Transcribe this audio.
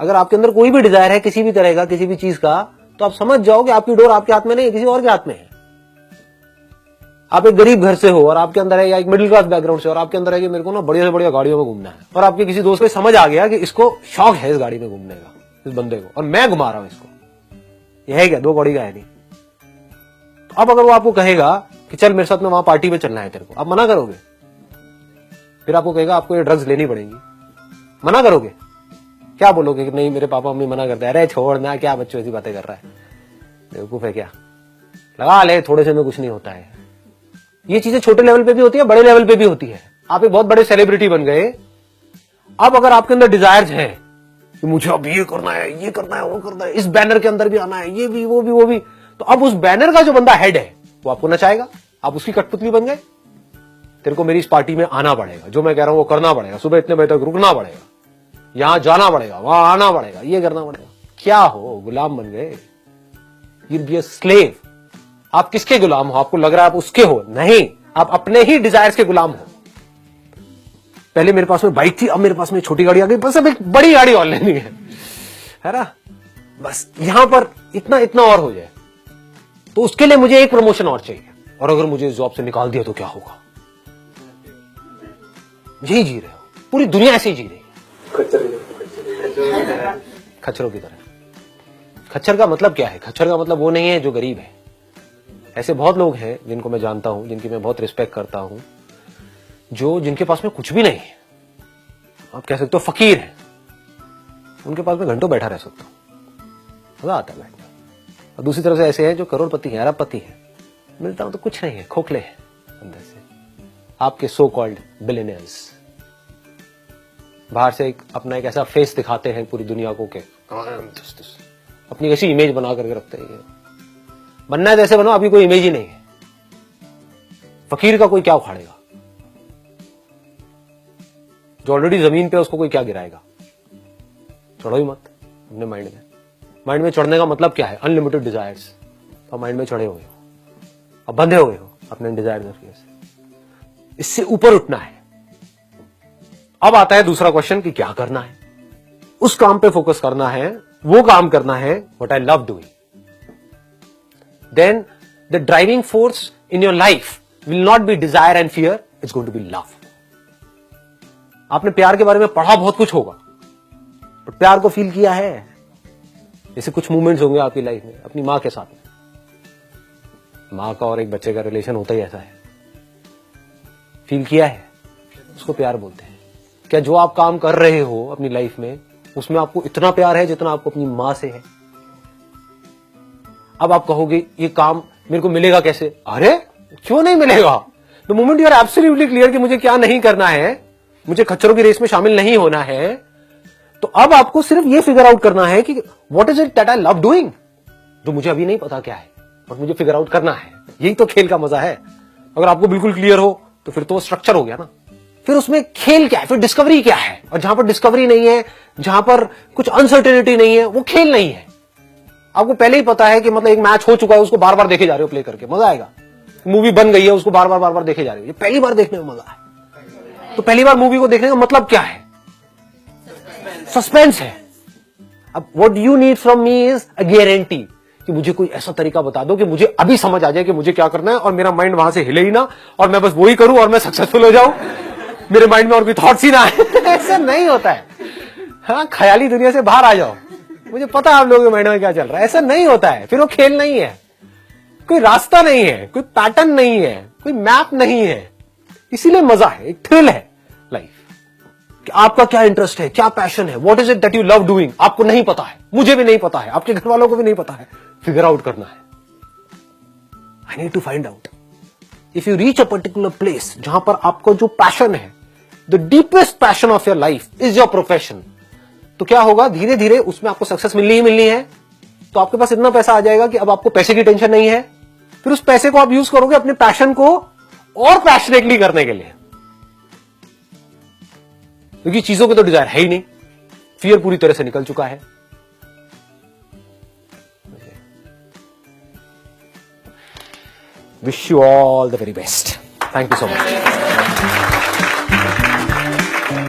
अगर आपके अंदर कोई भी डिजायर है किसी भी तरह का, किसी भी चीज का, तो आप समझ जाओ कि आपकी डोर आपके हाथ में नहीं है, किसी और के हाथ में है। आप एक गरीब घर से हो और आपके अंदर है, या एक मिडिल क्लास बैकग्राउंड से और आपके अंदर है कि मेरे को ना बढ़िया से बढ़िया गाड़ियों में घूमना है, और आपके किसी दोस्त को समझ आ गया कि इसको शौक है इस गाड़ी में घूमने का, इस बंदे को, और मैं घुमा रहा हूं इसको, यह है क्या, दो कौड़ी का है नहीं। तो अब अगर वो आपको कहेगा कि चल मेरे साथ में वहां पार्टी में चलना है तेरे को, आप मना करोगे? फिर आपको कहेगा आपको ये ड्रग्स लेनी पड़ेगी, मना करोगे? क्या बोलोगे कि नहीं मेरे पापा मम्मी मना करते हैं, अरे छोड़ना, क्या बच्चों ऐसी बातें कर रहा है, बेवकूफ है क्या, लगा ले, थोड़े से में कुछ नहीं होता है। ये चीजें छोटे लेवल पे भी होती है, बड़े लेवल पे भी होती है। आप एक बहुत बड़े सेलिब्रिटी बन गए, अब अगर आपके अंदर डिजायर्स हैं कि मुझे अब ये करना है, ये करना है, वो करना है, इस बैनर के अंदर भी आना है, ये भी वो भी वो भी, तो अब उस बैनर का जो बंदा हेड है वो आपको नचाएगा, आप उसकी कठपुतली बन गए। तेरे को मेरी इस पार्टी में आना पड़ेगा, जो मैं कह रहा हूं वो करना पड़ेगा, सुबह इतने बजे तक रुकना पड़ेगा, यहां जाना पड़ेगा, वहां आना पड़ेगा, ये करना पड़ेगा। क्या हो, गुलाम बन गए? You be a slave. आप किसके गुलाम हो? आपको लग रहा है आप उसके हो, नहीं, आप अपने ही डिजायर्स के गुलाम हो। पहले मेरे पास में बाइक थी, अब मेरे पास में छोटी गाड़ी आ गई, बस अब एक बड़ी गाड़ी और लेनी है ना, बस यहां पर इतना इतना और हो जाए, तो उसके लिए मुझे एक प्रमोशन और चाहिए, और अगर मुझे इस जॉब से निकाल दिया तो क्या होगा? यही जी रहे हो, पूरी दुनिया ऐसे ही जी रही है, खच्चरों की तरह। खच्चर का मतलब क्या है? खच्चर का मतलब वो नहीं है जो गरीब है। ऐसे बहुत लोग हैं जिनको मैं जानता हूं, जिनकी मैं बहुत रिस्पेक्ट करता हूं, जो जिनके पास में कुछ भी नहीं है, आप कह सकते हो फकीर है, उनके पास में घंटों बैठा रह सकता हूं, मजा आता है बैठना। और दूसरी तरफ से ऐसे हैं जो करोड़पति हैं, अरबपति हैं, मिलता हूं तो कुछ नहीं है, खोखले हैं अंदर से। आपके सो कॉल्ड बिलियनियर्स बाहर से अपना एक ऐसा फेस दिखाते हैं पूरी दुनिया को के अपनी ऐसी इमेज बना करके रखते हैं। बनना है जैसे बनो, आपकी कोई इमेज ही नहीं है। फकीर का कोई क्या उखाड़ेगा? जो ऑलरेडी जमीन पे उसको कोई क्या गिराएगा? चढ़ो ही मत अपने माइंड में। माइंड में चढ़ने का मतलब क्या है? Unlimited desires. तो माइंड में चढ़े हुए हो, अब बंधे हुए हो अपने डिजायर से। इससे ऊपर उठना है। अब आता है दूसरा क्वेश्चन कि क्या करना है? उस काम पे फोकस करना है, वो काम करना है what I love doing. Then the driving force in your life will not be desire and fear, it's going to be love. आपने प्यार के बारे में पढ़ा बहुत कुछ होगा, पर प्यार को फील किया है? जैसे कुछ मोमेंट्स होंगे आपकी लाइफ में अपनी मां के साथ में। मां का और एक बच्चे का रिलेशन होता ही ऐसा है। फील किया है? उसको प्यार बोलते हैं। क्या जो आप काम कर रहे हो अपनी लाइफ में, उसमें आपको इतना प्यार है जितना आपको अपनी मां से है? अब आप कहोगे ये काम मेरे को मिलेगा कैसे? अरे क्यों नहीं मिलेगा? The moment you are absolutely clear कि मुझे क्या नहीं करना है, मुझे खच्चरों की रेस में शामिल नहीं होना है, तो अब आपको सिर्फ ये फिगर आउट करना है कि what is it that I love doing, जो मुझे अभी नहीं पता क्या है, और मुझे फिगर आउट करना है। यही तो खेल का मजा है। अगर आपको बिल्कुल क्लियर हो तो फिर तो स्ट्रक्चर हो गया ना। फिर उसमें खेल क्या है? फिर डिस्कवरी क्या है? और जहां पर डिस्कवरी नहीं है, जहां पर कुछ अनसर्टेनिटी नहीं है, वो खेल नहीं है। आपको पहले ही पता है कि मतलब एक मैच हो चुका है, उसको बार बार देखे जा रहे हो प्ले करके, मजा आएगा। मूवी बन गई है, उसको बार बार देखे जा रहे हो, ये पहली बार देखने में मजा है। तो पहली बार मूवी को देखने का मतलब क्या है? सस्पेंस है। अब what you need from me is a guarantee, कि मुझे कोई ऐसा तरीका बता दो कि मुझे अभी समझ आ जाए कि मुझे क्या करना है, और मेरा माइंड वहां से हिले ही ना, और मैं बस वही करूं और मैं सक्सेसफुल हो जाऊं, मेरे माइंड में और कोई थॉट्स ही ना आए। ऐसा नहीं होता है। हाँ, ख्याली दुनिया से बाहर आ जाओ, मुझे पता है आप लोगों के माइंड में क्या चल रहा है। ऐसा नहीं होता है। फिर वो खेल नहीं है, कोई रास्ता नहीं है, कोई पैटर्न नहीं है, कोई मैप नहीं है। इसीलिए मजा है, एक थ्रिल है लाइफ, कि आपका क्या इंटरेस्ट है, क्या पैशन है, what is it that you love doing. आपको नहीं पता है, मुझे भी नहीं पता है, आपके घर वालों को भी नहीं पता है। फिगर आउट करना है। I need to find out. If you reach a particular place जहां पर आपको जो पैशन है, the deepest passion of your life is your profession, तो क्या होगा? धीरे धीरे उसमें आपको सक्सेस मिलनी ही मिलनी है। तो आपके पास इतना पैसा आ जाएगा कि अब आपको पैसे की टेंशन नहीं है। फिर उस पैसे को आप यूज करोगे अपने पैशन को और पैशनेटली करने के लिए, क्योंकि चीजों के तो डिजायर है ही नहीं, फियर पूरी तरह से निकल चुका है। Wish you all the very best. Thank you so much.